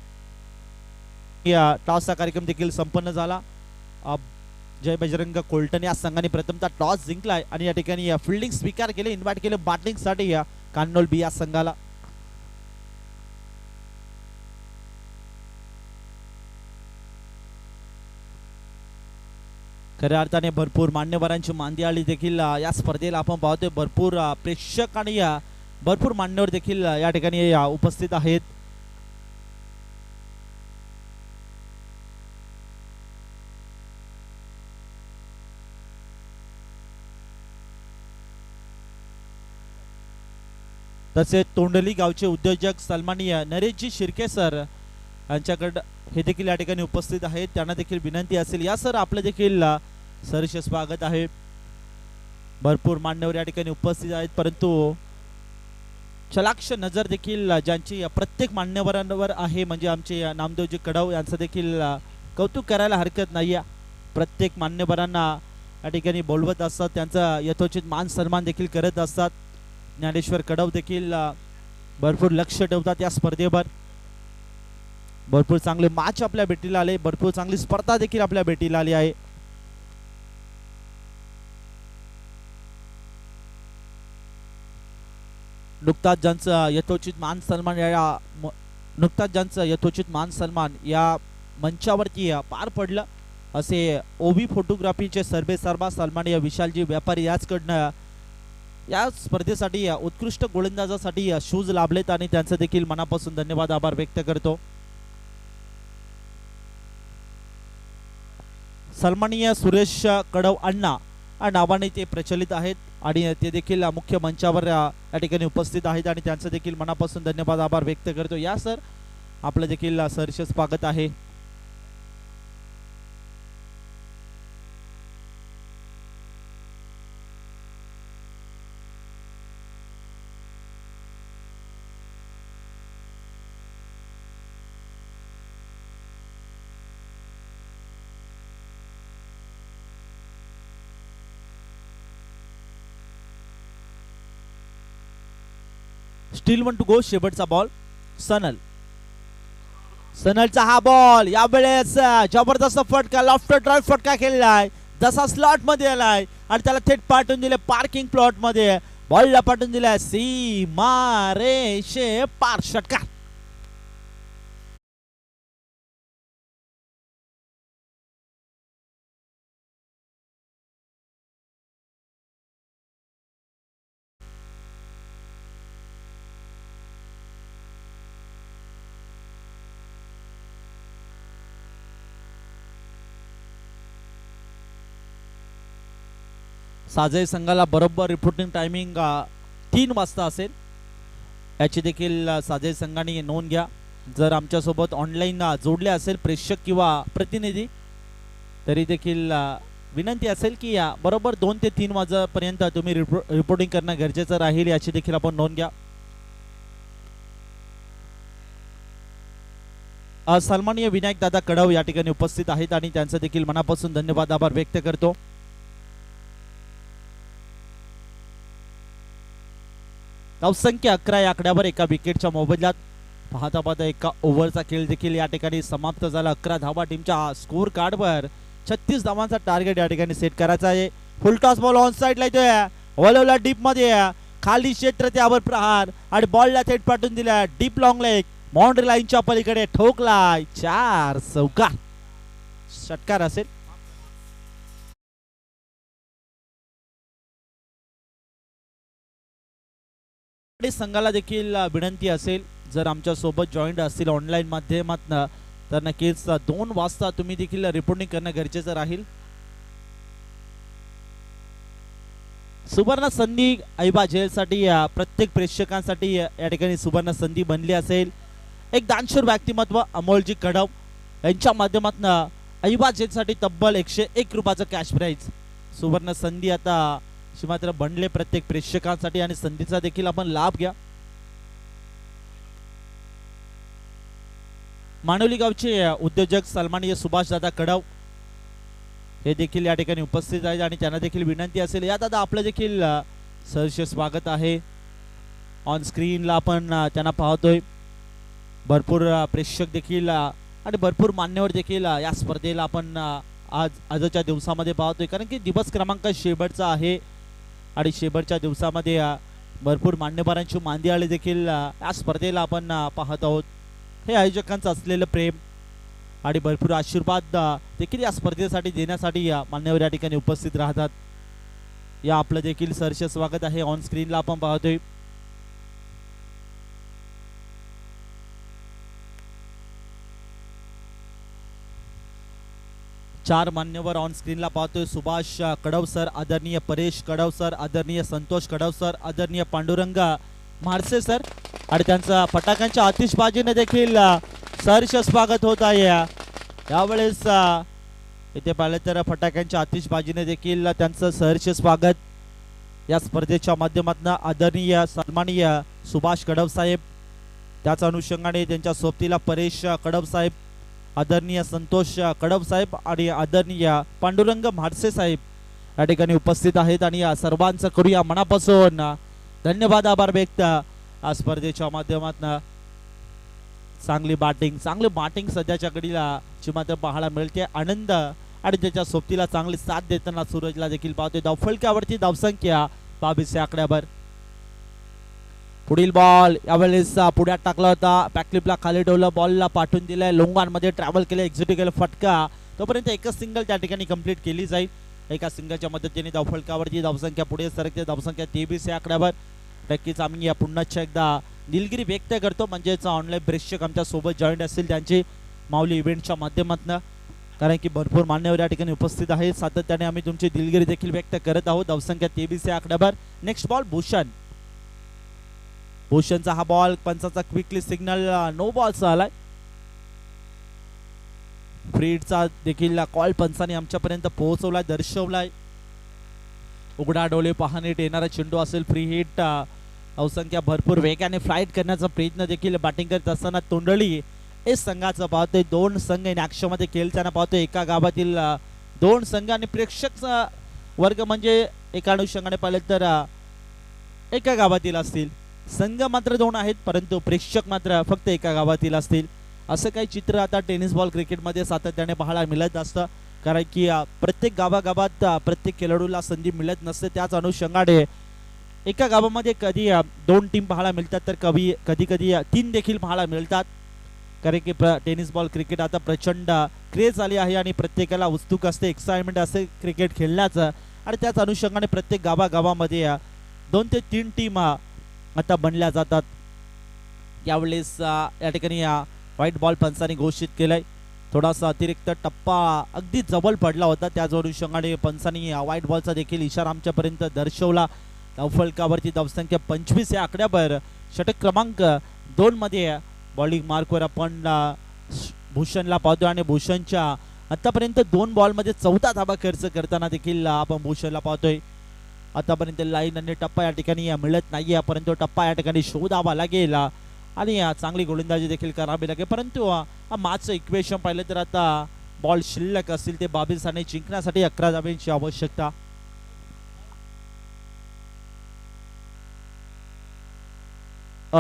या टॉसचा कार्यक्रम देखील संपन्न झाला. जय बजरंग कोलटन या संघाने प्रथमतः टॉस जिंकलाय आणि या ठिकाणी फिल्डिंग स्वीकार केले, इन्व्हाइट केले बॅटिंग साठी या कान्नोल बी या संघाला. खऱ्या अर्थाने भरपूर मान्यवरांची मांदियाळी देखील या स्पर्धेला आपण पाहतोय. भरपूर प्रेक्षक आणि भरपूर मान्यवर देखील या ठिकाणी उपस्थित आहेत. तसेच तोंडली गावचे उद्योजक सन्माननीय नरेशजी शिर्के सर यांच्याकडे हे देखील या ठिकाणी उपस्थित आहेत. त्यांना देखील विनंती असेल या सर आपलं देखील सहर्ष स्वागत आहे. भरपूर मान्यवर या ठिकाणी उपस्थित आहेत, परंतु चलाक्ष नजर देखील ज्यांची प्रत्येक मान्यवरांवर आहे म्हणजे आमचे नामदेवजी कडव यांचं देखील कौतुक करायला हरकत नाही आहे. प्रत्येक मान्यवरांना या ठिकाणी बोलवत असतात, त्यांचा यथोचित मान सन्मान देखील करत असतात. ज्ञानेश्वर कडव देखील भरपूर लक्ष ठेवतात या स्पर्धेवर. भरपूर चांगले मॅच आपल्या भेटीला आले, भरपूर चांगली स्पर्धा देखील आपल्या भेटीला आली आहे. नुकताच ज्यांचं यथोचित मान सन्मान या मंचावरती पार पडलं असे ओबी फोटोग्राफीचे सर्वेसर्वा सन्माननीय विशालजी व्यापारी याचकडनं या स्पर्धेसाठी उत्कृष्ट गोलंदाजासाठी शूज लाभलेत आणि त्यांचं देखील मनापासून धन्यवाद आभार व्यक्त करतो. सन्माननीय सुरेश कडव अण्णा नावाने ते प्रचलित आहेत आणि ते देखील मुख्य मंचावर या ठिकाणी उपस्थित आहेत आणि त्यांचं देखील मनापासून धन्यवाद आभार व्यक्त करतो. या सर, आपलं देखील सहर्ष स्वागत आहे. Still 1 to go. शेवटचा बॉल सनलचा हा बॉल यावेळेस जबरदस्त फटका, लॉफ्ट ड्राइव्ह फटका केलेलाय, जसा स्लॉट मध्ये आलाय आणि त्याला थेट पाठवून दिले पार्किंग प्लॉट मध्ये. बॉलला पाठवून दिलाय सीमा रेषे पार. षटकार. साजय संघाला बरोबर रिपोर्टिंग टायमिंग 3 वाजता असेल, याची देखील साजय संघाने नोंद घ्या. जर आमच्यासोबत ऑनलाईन जोडले असेल प्रेक्षक किंवा प्रतिनिधी तरी देखील विनंती असेल की बरोबर 2 ते 3 वाजेपर्यंत तुम्ही रिपोर्टिंग करणं गरजेचं राहील, याची देखील आपण नोंद घ्या. सन्माननीय विनायक दादा कडव या ठिकाणी उपस्थित आहेत आणि त्यांचं देखील मनापासून धन्यवाद आभार व्यक्त करतो. धावसंख्या 11 या आकड्यावर एका विकेटच्या मोबदल्यात पाहता पाहता एका ओव्हरचा खेळ देखील या ठिकाणी समाप्त झाला. 11 धावा टीमच्या स्कोर कार्डवर 36 धावांचा टार्गेट या ठिकाणी सेट करायचा आहे. फुल टॉस बॉल ऑन साइडला येतोय, वळवला डीप मध्ये, खाली क्षेत्र त्यावर प्रहार आणि बॉलला थेट पाठवून दिला डीप लॉंग लेग, बाउंड्री लाईनच्या पलीकडे ठोकलाय. 4 चौकार. षटकार असेल. संघाला देखील विनंती असेल, जर आमच्या सोबत जॉईंट असतील ऑनलाईन माध्यमातून तर नक्कीच 2 वाजता तुम्ही देखील रिपोर्टिंग करणं गरजेचं राहील. सुवर्ण संधी ऐबा जेलसाठी प्रत्येक प्रेक्षकांसाठी या ठिकाणी सुवर्ण संधी बनली असेल. एक दानशूर व्यक्तिमत्व अमोलजी कडव यांच्या माध्यमातून ऐबा जेलसाठी तब्बल 101 रुपयाचं कॅश प्राइज सुवर्ण संधी आता मात्र बनले प्रत्येक प्रेक्षकांसाठी आणि संधीचा देखील आपण लाभ घ्या. मानवली गावचे उद्योजक सन्माननीय सुभाष दादा कडव हे देखील या ठिकाणी उपस्थित आहेत आणि त्यांना देखील विनंती असेल, या दादा आपलं देखील सहर्ष स्वागत आहे. ऑन स्क्रीनला आपण त्यांना पाहतोय. भरपूर प्रेक्षक देखील आणि भरपूर मान्यवर देखील या स्पर्धेला आपण आजच्या दिवसामध्ये पाहतोय, कारण की दिवस क्रमांक शेवटचा आहे आणि शेवटच्या दिवसामध्ये भरपूर मान्यवरांची मांदियाळी देखील या स्पर्धेला आपण पाहत आहोत. हे आयोजकांचं असलेलं प्रेम आणि भरपूर आशीर्वाद देखील या स्पर्धेसाठी देण्यासाठी मान्यवर या ठिकाणी उपस्थित राहतात. या आपलं देखील सहर्ष स्वागत आहे. ऑन स्क्रीनला आपण पाहतोय. चार मान्यवर ऑन स्क्रीनला पाहतोय. सुभाष कडव सर, आदरणीय परेश कडव सर, आदरणीय संतोष कडव सर, आदरणीय पांडुरंग म्हाडसे सर आणि त्यांचा फटाक्यांच्या आतिषबाजीने देखील सहर्ष स्वागत होत आहे. यावेळेस इथे पाहिलं तर फटाक्यांच्या आतिषबाजीने देखील त्यांचं सहर्ष स्वागत. या स्पर्धेच्या माध्यमातून आदरणीय सन्माननीय सुभाष कडव साहेब, त्याच अनुषंगाने त्यांच्या सोबतीला परेश कडव साहेब, आदरणीय संतोष कडव साहेब आणि आदरणीय पांडुरंग म्हाडसे साहेब या ठिकाणी उपस्थित आहेत. आणि या सर्वांचं करूया मनापासून धन्यवाद, आभार व्यक्त. या स्पर्धेच्या माध्यमातून चांगली बॅटिंग सध्याच्या घडीला ची मात्र पाहायला मिळते. आनंद आणि त्याच्या सोबतीला चांगली साथ देताना सूरजला देखील पाहतोय. धावफलकावरती धावसंख्या 22 या आकड्यावर. पुढील बॉल यावेळेस पुढ्यात टाकला होता, बॅकलिपला खाली ठेवलं, बॉलला पाठवून दिलाय, लोंगांमध्ये ट्रॅव्हल केलं, एक्झिक्यूट केलं फटका. तोपर्यंत एकच सिंगल त्या ठिकाणी कंप्लीट केली जाईल. एका सिंगलच्या मदतीने धावफलकावरती धावसंख्या पुढे सरकते. धावसंख्या 23 या आकड्यावर. नक्कीच आम्ही या पुन्हा एकदा दिलगिरी व्यक्त करतो, म्हणजेच ऑनलाईन प्रेक्षक आमच्या सोबत जॉईंट असतील त्यांची माऊली इव्हेंटच्या माध्यमातून, कारण की भरपूर मान्यवर या ठिकाणी उपस्थित आहेत. सातत्याने आम्ही तुमची दिलगिरी देखील व्यक्त करत आहोत. धावसंख्या 23 या आकड्यावर. नेक्स्ट बॉल भूषणचा हा बॉल, पंचाचा क्विकली सिग्नल नो बॉलचा आलाय. फ्रीडचा देखील कॉल पंचाने आमच्यापर्यंत पोहोचवलाय, दर्शवलाय. उघडा डोळे पाहणीत येणारा चेंडू असेल, फ्री हिट. धावसंख्या भरपूर वेगाने फ्लाईट करण्याचा प्रयत्न देखील बॅटिंग करत असताना तोंडळी हे संघाचं पाहतोय. दोन संघ मध्ये खेळताना पाहतोय. एका गावातील दोन संघ आणि प्रेक्षक वर्ग म्हणजे एका अनुषंगाने पाहिलं तर एका गावातील असतील. संघ मात्र दोन आहेत, परंतु प्रेक्षक मात्र फक्त एका गावातील असतील. असं काही चित्र आता टेनिस बॉल क्रिकेटमध्ये सातत्याने पाहायला मिळत असतं, कारण की प्रत्येक गावागावात प्रत्येक खेळाडूला संधी मिळत नसते. त्याच अनुषंगाने एका गावामध्ये कधी दोन टीम पाहायला मिळतात, तर कधी कधी तीन देखील पाहायला मिळतात. कारण की टेनिस बॉल क्रिकेट आता प्रचंड क्रेज आली आहे आणि प्रत्येकाला उत्सुक असते, एक्साइटमेंट असते क्रिकेट खेळण्याचं. आणि त्याच अनुषंगाने प्रत्येक गावागावामध्ये 2 ते 3 टीम आता बनल्या जातात. यावेळेस या ठिकाणी व्हाईट बॉल पंचाने घोषित केलाय. थोडासा अतिरिक्त टप्पा अगदी जवळ पडला होता, त्याच अनुषंगाने पंचाने व्हाईट बॉलचा देखील इशारा आमच्यापर्यंत दर्शवला. धावफलकावरती धावसंख्या 25 या आकड्यावर. षटक क्रमांक 2 मध्ये बॉलिंग मार्कवर आपण भूषणला पाहतोय आणि भूषणच्या आतापर्यंत 2 बॉलमध्ये 14 धावा खर्च करताना देखील आपण भूषणला पाहतोय. आतापर्यंत लाईन आणि टप्पा या ठिकाणी मिळत नाहीये, परंतु टप्पा या ठिकाणी शोधावा लागेल आणि चांगली गोलंदाजी देखील करावी लागेल. परंतु मॅचचं इक्वेशन पाहिलं तर आता बॉल शिल्लक असतील ते 22 आणि जिंकण्यासाठी 11 धावांची आवश्यकता.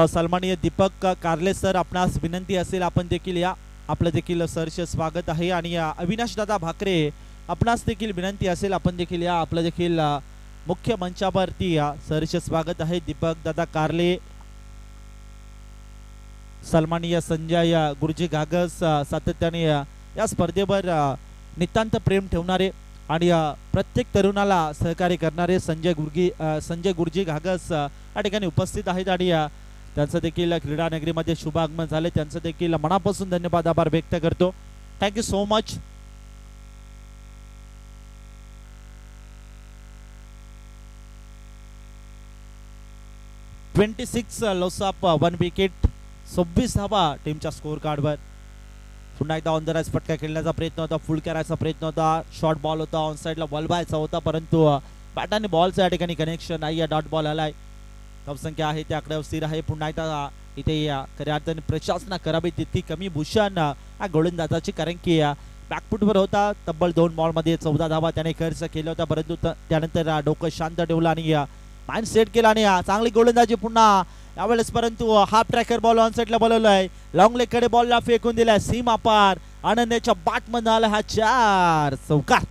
सन्माननीय दीपक कारले सर, आपणास विनंती असेल आपण देखील या. आपलं देखील सरचे स्वागत आहे. आणि अविनाश दादा भाकरे, आपणास देखील विनंती असेल आपण देखील या. आपलं देखील मुख्य मंचावरती सरचे स्वागत आहे. दीपक दादा कारले, सन्माननीय संजय गुरुजी घागस, सातत्याने या स्पर्धेवर नितांत प्रेम ठेवणारे आणि प्रत्येक तरुणाला सहकार्य करणारे संजय गुरुजी घागस या ठिकाणी उपस्थित आहेत. आणि त्यांचं देखील क्रीडा नगरीमध्ये शुभ आगमन झाले. त्यांचं देखील मनापासून धन्यवाद, आभार व्यक्त करतो. Thank you so much. लॉसअप 1 विकेट, 26 धावा टीमच्या स्कोर कार्डवर. पुन्हा एकदा ऑन द राईज फटका खेळण्याचा प्रयत्न होता, फुल करायचा प्रयत्न होता, शॉर्ट बॉल होता, ऑन साईडला वलवायचा होता, परंतु बॅट आणि बॉलचं या ठिकाणी कनेक्शन नाही. डॉट बॉल आलाय. धावसंख्या आहे त्या आकड्यावर स्थिर आहे. पुन्हा एकदा इथे खऱ्या अर्थाने प्रशासना करावी तितकी कमी भूषण गोलंदाजाची, कारण की बॅकफुटवर होता. तब्बल 2 बॉलमध्ये 14 धावा त्याने खर्च केला होता, परंतु त्यानंतर डोकं शांत ठेवलं आणि माइंड सेट केला आणि चांगली गोलंदाजी पुन्हा यावेळेस. परंतु हाफ ट्रॅकर बॉल ऑन साईडला बोलवलाय, लॉंग लेग कडे बॉलला फेकून दिलाय, सीमा पार. आनंदाच्या बॅट मध्ये आला हा 4 चौकार.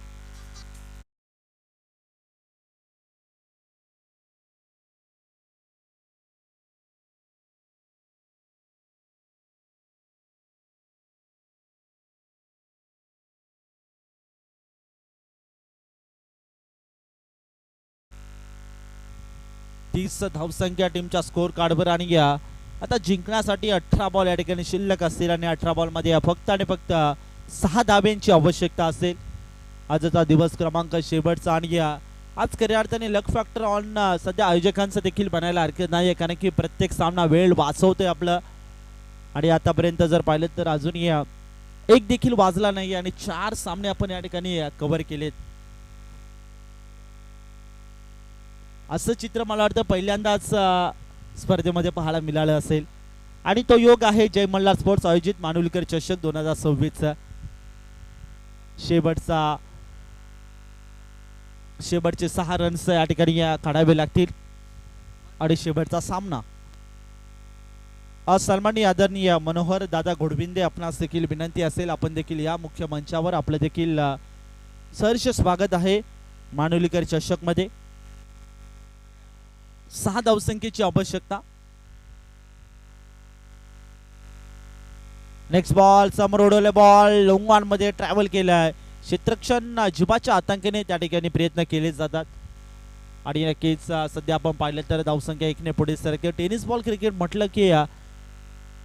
तीस धावसंख्या टीमच्या स्कोर कार्डवर. आणि आता जिंकण्यासाठी 18 बॉल या ठिकाणी शिल्लक असतील आणि 18 बॉल मध्ये फक्त आणि फक्त 6 धाब्यांची आवश्यकता असेल. आजचा दिवस क्रमांक शेवटचा आणि आज खऱ्या अर्थाने लक फॅक्टर ऑन सध्या आयोजकांचं देखील बनायला हरकत नाही, कारण की प्रत्येक सामना वेळ वाचवतोय आपलं. आणि आतापर्यंत जर पाहिलं तर अजूनही एक देखील वाजला नाही आणि 4 सामने आपण या ठिकाणी कव्हर केलेत. असं चित्र मला वाटतं पहिल्यांदाच स्पर्धेमध्ये पाहायला मिळालं असेल आणि तो योग आहे जय मल्हार स्पोर्ट्स आयोजित मानुलकर चषक 2026चा शेवटचे 6 रन्स या ठिकाणी काढावे लागतील आणि शेवटचा सामना सन्माननीय आदरणीय मनोहर दादा घोडविंदे आपणास देखील विनंती असेल आपण देखील या मुख्य मंचावर आपलं देखील सहर्ष स्वागत आहे मानुलीकर चषक मध्ये 6 धावसंख्येची आवश्यकता नेक्स्ट बॉल समोर उडवले बॉल लोंगवान मध्ये ट्रॅव्हल केलाय क्षेत्ररक्षण जिबाच्या आतंकाने त्या ठिकाणी प्रयत्न केले जातात आणि नक्कीच सध्या आपण पाहिलं तर धावसंख्या 1 ने पुढे सरके टेनिस बॉल क्रिकेट म्हटलं की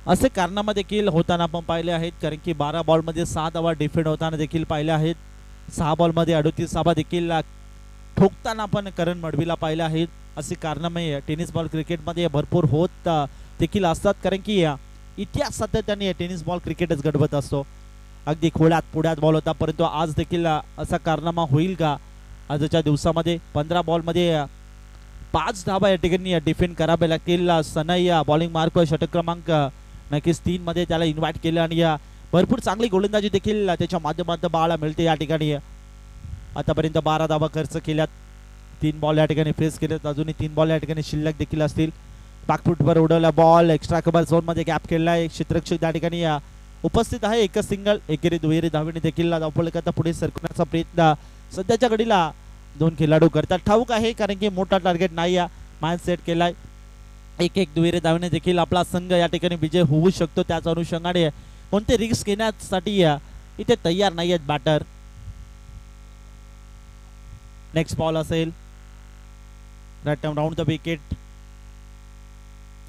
असे कारनामे देखील होताना आपण पाहिले आहेत कारण की 12 बॉल मध्ये 6 धावा डिफेंड होताना देखील पाहिले आहेत 6 बॉल मध्ये 38 धावा देखील ठोकताना आपण करण मडवीला पाहिले आहेत असे कारनामे टेनिस बॉल क्रिकेट मध्ये भरपूर होत देखील असतात कारण की इतिहास सातत्याने टेनिस बॉल क्रिकेटच घडवत असतो अगदी खोड्यात पुढ्यात बॉल होता परंतु आज देखील असा कारनामा होईल का आजच्या दिवसामध्ये 15 बॉल मध्ये 5 धावा या ठिकाणी डिफेंड करावे लागतील सनई बॉलिंग मार्क षटक क्रमांक नक्कीच 3 मध्ये त्याला इन्व्हाइट केलं आणि भरपूर चांगली गोलंदाजी देखील त्याच्या माध्यमातून पाहायला मिळते या ठिकाणी आतापर्यंत 12 धावा खर्च केल्यात 3 बॉल या ठिकाणी फेस केलेत अजूनही 3 बॉल या ठिकाणी शिल्लक देखील असतील बॅकफुटवर उडवला बॉल एक्स्ट्रा कव्हर झोन मध्ये गॅप केलाय क्षेत्ररक्षक त्या ठिकाणी उपस्थित आहे एकच सिंगल एकेरी दुहेरी धावेने देखील धावपळ करता पुढे सरकण्याचा प्रयत्न सध्याच्या घडीला 2 खेळाडू करतात ठाऊक आहे कारण की मोठा टार्गेट नाही माइंड सेट केलाय एक दुहेरी धावेने देखील आपला संघ या ठिकाणी विजय होऊ शकतो त्याच अनुषंगाने कोणते रिस्क घेण्यासाठी इथे तयार नाही आहेत बॅटर नेक्स्ट बॉल असेल राईट राऊंड द विकेट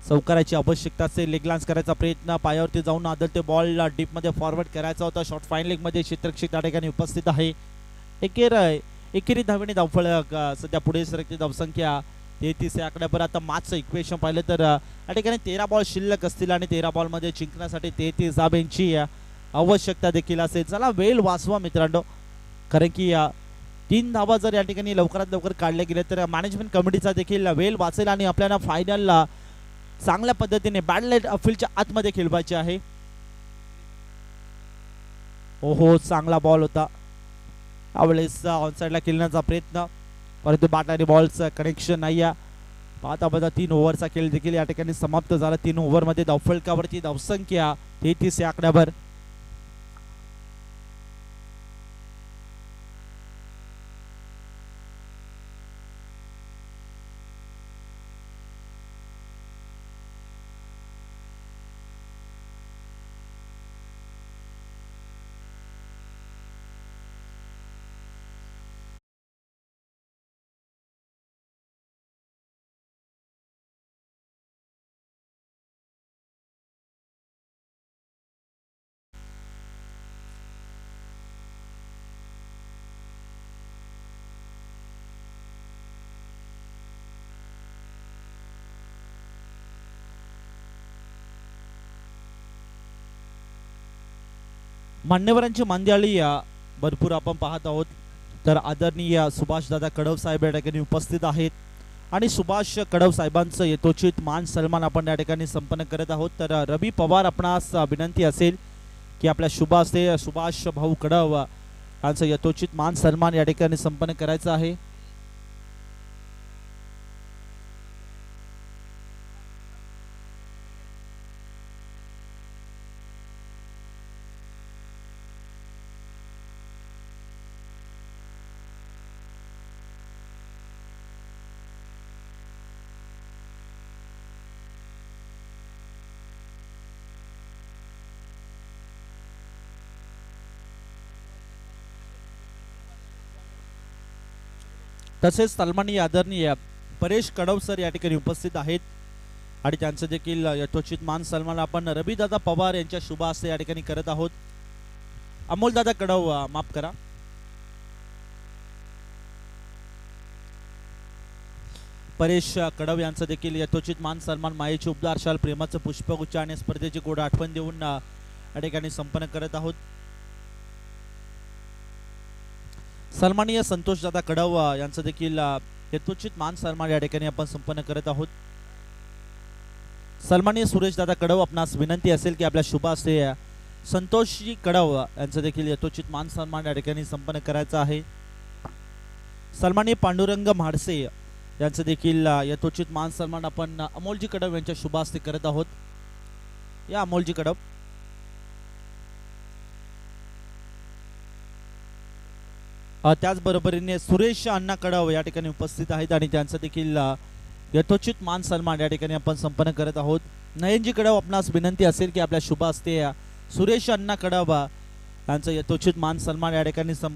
चौकाराची आवश्यकता असेल लेग लांच करायचा प्रयत्न पायावरती जाऊन आदळते बॉल डीप मध्ये फॉरवर्ड करायचा होता शॉर्ट फाईन लेग मध्ये क्षेत्ररक्षक त्या ठिकाणी उपस्थित आहे एकेरी धावेने धावफळ सध्या पुढे सरकते धावसंख्या 33 या आकड्यावर आता मागचं इक्वेशन पाहिलं तर या ठिकाणी 13 बॉल शिल्लक असतील आणि 13 बॉल मध्ये जिंकण्यासाठी 33 धाब्यांची आवश्यकता देखील असेल चला वेळ वाचवा मित्रांनो कारण की 3 धावा जर या ठिकाणी लवकरात लवकर काढल्या गेल्या तर मॅनेजमेंट कमिटीचा देखील वेळ वाचेल आणि आपल्याला फायनलला चांगल्या पद्धतीने बॅट लाईट फील्डच्या आतमध्ये खेळवायचे आहे ओहो चांगला बॉल होता यावेळेस ऑनसाइडला खेळण्याचा प्रयत्न परंतु बॅट आणि बॉलचं कनेक्शन नाही पाहता 3 ओव्हरचा खेळ देखील या ठिकाणी समाप्त झाला 3 ओव्हर मध्ये धावफलकावरती धावसंख्या 33 या आकड्यावर मान्यवरांची मांदियाळी भरपूर आपण पाहत आहोत तर आदरणीय सुभाष दादा कडव साहेब या ठिकाणी उपस्थित आहेत आणि सुभाष कडव साहेबांचं यथोचित मान सन्मान आपण या ठिकाणी संपन्न करत आहोत तर रवी पवार आपणास विनंती असेल की आपल्या शुभ हस्ते सुभाष भाऊ कडव यांचं यथोचित मान सन्मान या ठिकाणी संपन्न करायचं आहे तसेच सन्माननीय आदरणीय परेश कडव सर या ठिकाणी उपस्थित आहेत आणि त्यांचं देखील यथोचित मान सन्मान आपण रविदादा पवार यांच्या शुभ हस्ते या ठिकाणी करत आहोत अमोल दादा कडव माफ करा परेश कडव यांचं देखील यथोचित मान सन्मान मायेचे उपदार शाल प्रेमाचं पुष्पगुच्छ आणि स्पर्धेची गोड आठवण देऊन या ठिकाणी संपन्न करत आहोत सन्माननीय संतोषदादा कडव यांचं देखील यथोचित मान सन्मान या ठिकाणी आपण संपन्न करत आहोत. सन्माननीय सुरेशदादा कडव, आपणास विनंती असेल की आपल्या शुभ हस्ते संतोषजी कडव यांचं देखील यथोचित मान सन्मान या ठिकाणी संपन्न करायचा आहे. सन्माननीय पांडुरंग म्हाडसे यांचं देखील यथोचित मान सन्मान आपण अमोलजी कडव यांच्या शुभ हस्ते करत आहोत. या अमोलजी कडव. त्याचबरोबरीने सुरेश अण्णा कडव या ठिकाणी उपस्थित आहेत आणि त्यांचं देखील यथोचित मान सन्मान या ठिकाणी आपण संपन्न करत आहोत. नयनजी कडव, आपणास विनंती असेल की आपल्या शुभ हस्ते सुरेश अण्णा कडव यांचं यथोचित मान सन्मान या ठिकाणी संपन्न